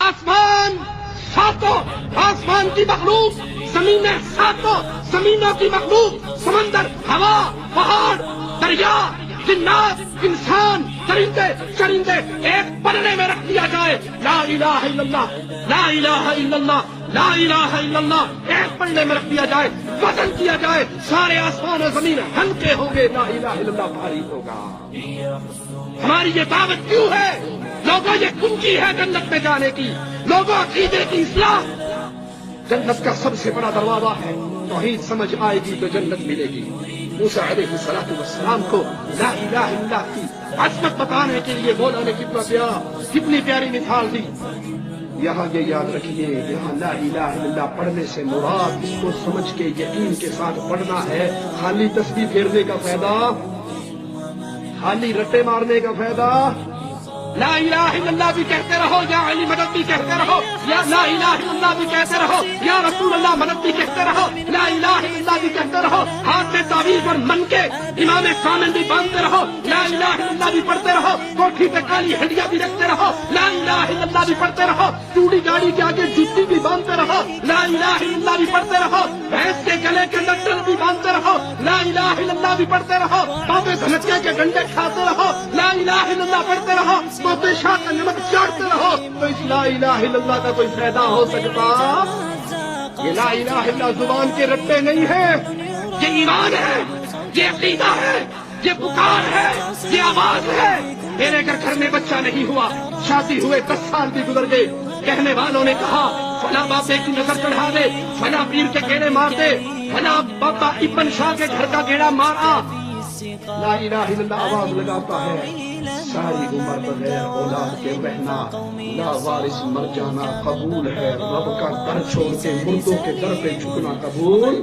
آسمان ساتوں آسمان کی مخلوق، زمینیں ساتوں زمینوں کی مخلوق، سمندر، ہوا، پہاڑ، دریا، جنات، انسان، چرندے چرندے ایک پلڑے میں رکھ دیا جائے، لا الہ الا اللہ، لا الہ الا اللہ، لا الہ الا اللہ، ایک پلڑے میں رکھ دیا جائے، وزن کیا جائے، سارے آسمان اور زمین ہلکے ہوں گے، لا الہ الا اللہ بھاری ہوگا۔ ہماری یہ دعوت کیوں ہے؟ لوگوں یہ کنجی ہے جنت میں جانے کی، لوگوں عقیدے کی اصلاح جنت کا سب سے بڑا دروازہ ہے، توحید سمجھ آئے گی تو جنت ملے گی۔ موسیٰ علیہ السلام کو لا الہ الا اللہ کی عظمت بتانے کے لیے مولا نے کتنی پیاری مثال دی۔ یہاں یہ یاد رکھیے، یہاں لا الہ الا اللہ پڑھنے سے مراد اس کو سمجھ کے یقین کے ساتھ پڑھنا ہے، خالی تسبیح پھیرنے کا فائدہ، خالی رٹے مارنے کا فائدہ۔ لا الہ الا اللہ بھی کہتے رہو، یا علی مدد بھی کہتے رہو، یا لا الہ الا اللہ بھی کہتے رہو، یا رسول اللہ مدد بھی کہتے رہو، لا الہ الا اللہ بھی کہتے رہو، ہاتھ میں تعویذ اور من کے امام کامل بھی باندھتے رہو، لا الہ الا اللہ بھی پڑھتے رہو، کوٹھی پہ کالی ہڈیاں بھی رکھتے رہو، لا الہ الا اللہ بھی پڑھتے رہو، چوڑی گاڑی کے آگے جوتی بھی باندھتے رہو، لا الہ الا اللہ بھی پڑھتے رہو، بھینس کے گلے کے لٹر بھی باندھتے رہو، لا الہ الا اللہ بھی پڑھتے رہو، بابے دھنکے کے ڈنڈے کھاتے رہو، لا الہ الا اللہ پڑھتے رہو، تو شاہ کا نمک چاٹتے رہو، تو اس لا الہ الا اللہ کا کوئی فائدہ ہو سکتا؟ یہ لا الہ الا اللہ زبان کے رٹے نہیں ہیں، یہ ایمان ہے، یہ عقیدہ ہے، یہ پکار ہے، یہ آواز ہے۔ میرے گھر میں بچہ نہیں ہوا، شادی ہوئے 10 سال بھی گزر گئے، کہنے والوں نے کہا فلاں بابے کی نظر چڑھا دے، فلاں پیر کے گیڑے مار دے، فلاں بابا ابن شاہ کے گھر کا گیڑا مارا۔ لا الہ الا اللہ آواز لگاتا ہے، ساری عمر بغیر اولاد کے رہنا، لا وارث مر جانا قبول ہے، رب کا در چھوڑ کے مردوں کے در پہ جھکنا قبول۔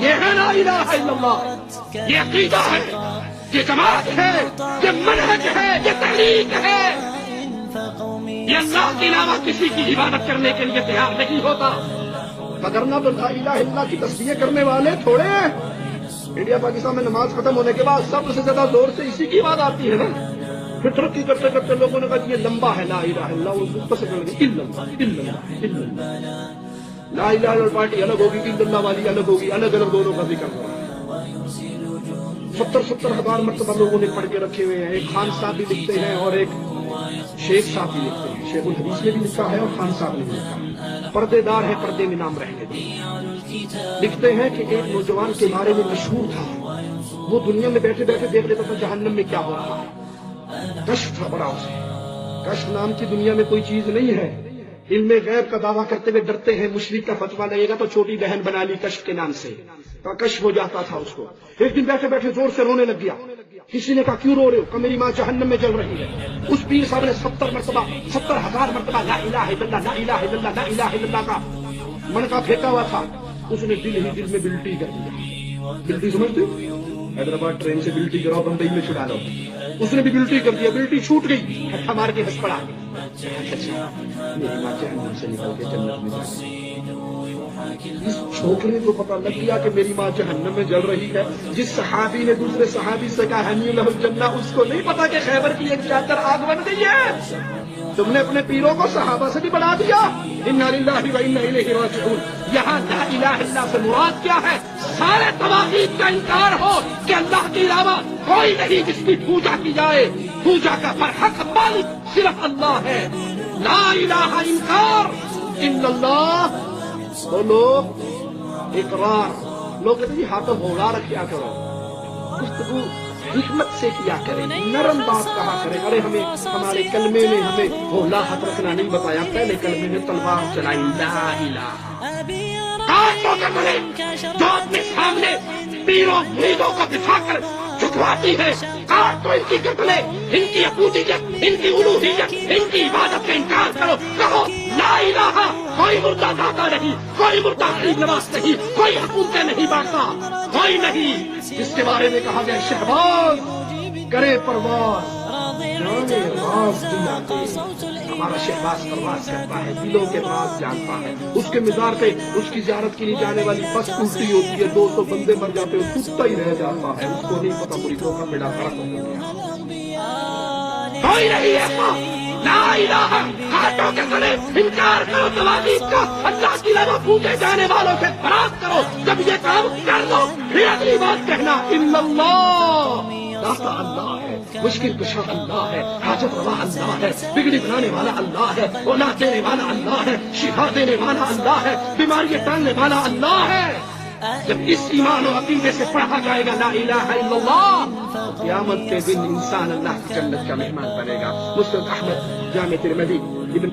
یہ ہے لا الہ الا اللہ، یہ عقیدہ ہے، یہ جماعت ہے، یہ منہج ہے، یہ تحریک ہے۔ یہ اللہ کے علاوہ کسی کی عبادت کرنے کے لیے تیار نہیں ہوتا، وگرنہ تو لا الہ الا اللہ کی تسبیح کرنے والے تھوڑے ہیں۔ انڈیا پاکستان میں نماز ختم ہونے کے بعد سب سے زیادہ زور سے اسی کی بات آتی ہے نا، پھر ترقی کرتے کرتے لوگوں نے کہا کہ یہ لمبا ہے لا الہ الا اللہ، وہ پسند کریں گے الا اللہ الا اللہ الا اللہ، لا الہ الا اللہ پارٹی الگ ہوگی، الا اللہ والی الگ ہوگی، الگ الگ دونوں کا ذکر ہو رہا ہے۔ 70 ہزار مرتبہ لوگوں نے پڑھ کے رکھے ہوئے ہیں، ایک خان صاحب بھی لکھتے ہیں اور ایک شیخ صاحب بھی لکھتے ہیں، شیخ الحدیث نے بھی لکھا ہے اور خان صاحب نے بھی لکھا ہے، پردے دار ہے پردے میں نام رہنے دیں۔ لکھتے ہیں کہ ایک نوجوان کے بارے میں مشہور تھا، وہ دنیا میں بیٹھے بیٹھے دیکھ لیتا تھا جہنم میں کیا ہو رہا ہے، کشف تھا بڑا اسے، کشف نام کی دنیا میں کوئی چیز نہیں ہے، علم غیب کا دعویٰ کرتے ہوئے ڈرتے ہیں مشرک کا فتویٰ لگے گا تو چھوٹی بہن بنا لی کشف کے نام سے، تو کشف ہو جاتا تھا اس کو۔ ایک دن بیٹھے بیٹھے زور سے رونے لگ گیا، کسی نے کہا کیوں رو رہے ہو؟ کہ میری ماں جہنم میں جل رہی ہے۔ اس پیر صاحب نے 70,000 مرتبہ لا الہ الا اللہ لا الہ الا اللہ لا الہ الا اللہ کا منقا پھینکا ہوا تھا، اس نے دل ہی دل میں بلٹی کر دیا۔ بلٹی سمجھتے ہو؟ حیدرآباد ٹرین سے بلٹی کراؤ بمبئی میں چھڑا لو، اس نے بھی بلٹی کر دیا، بلٹی چھوٹ گئی، ہٹھا مار کے ہنس پڑا، اچھا میری ماں جہنم سے نکل کے جنت میں جائے۔ اس چھوکرے کو پتا لگ گیا کہ میری ماں جہنم میں جل رہی ہے۔ جس صحابی نے دوسرے صحابی سے کہا حنی لہ الجنہ، اس کو نہیں پتا کہ خیبر کی ایک چادر آگ بن گئی ہے۔ تم نے اپنے پیروں کو صحابہ سے بھی بڑھا دیا۔ انا للہ و انا الیہ راجعون۔ یہاں لا الہ الا اللہ سے مراد کیا ہے؟ سارے طواغیت کا انکار ہو کہ اللہ کے علاوہ کوئی نہیں جس کی پوجا کی جائے، پوجا کا برحق مالک صرف اللہ ہے۔ لا الہ انکار الا اللہ۔ بولو اقرار۔ لوگ کہتے ہیں ہاتھوں بھولا رکھیا کرو، گفتگو حکمت سے کیا کرے، نرم بات کہا کرے۔ ارے ہمیں ہمارے کلمے میں ہمیں بھولا ہاتھ رکھنا نہیں بتایا، پہلے کلمے میں تلوار چلائی لا الہ۔ کاٹوں کے گلے جو اپنے سامنے پیروں مریدوں کو بٹھا کر جھکواتی ہے، کاٹ تو ان کی گردنیں، ان کی عبودیت، ان کی الوہیت، ان کی عبادت کا انکار کرو، کہو لا الہ۔ کوئی مردہ داتا نہیں، کوئی مردہ غریب نواز نہیں، کوئی حکومتیں نہیں بانٹتا، کوئی نہیں جس کے بارے میں کہا گیا شہباز کرے پرواز جانے راز دنیا کے۔ ہمارا شہباز پرواز کرتا ہے، دلوں کے راز جانتا ہے۔ اس کے مزار پہ اس کی زیارت کے لیے جانے والی بس الٹی ہوتی ہے، 200 بندے مر جاتے ہیں، سوتا ہی رہ جاتا ہے، اس کو نہیں پتا پوری دھوکہ بیڑا غرق ہو گیا۔ کوئی نہیں ایسا لا الہ بیٹوں کے سنے انکار کرو تواغیت کا، اللہ کے علاوہ پوجے جانے والوں سے برات کرو. جب یہ کام کر لو پھر اگلی بات کہنا الا اللہ. داتا اللہ ہے، مشکل کشا اللہ ہے، حاجت روا اللہ ہے، بگڑی بنانے والا اللہ ہے، اولاد دینے والا اللہ ہے، شفا دینے والا اللہ ہے، بیماری ٹالنے والا اللہ ہے. جب اس ایمان و عقیدے سے پڑھا جائے گا لا الہ الا اللہ، قیامت کے دن انسان اللہ کی جنت کا مہمان بنے گا. مسند احمد، جامع ترمذی، ابن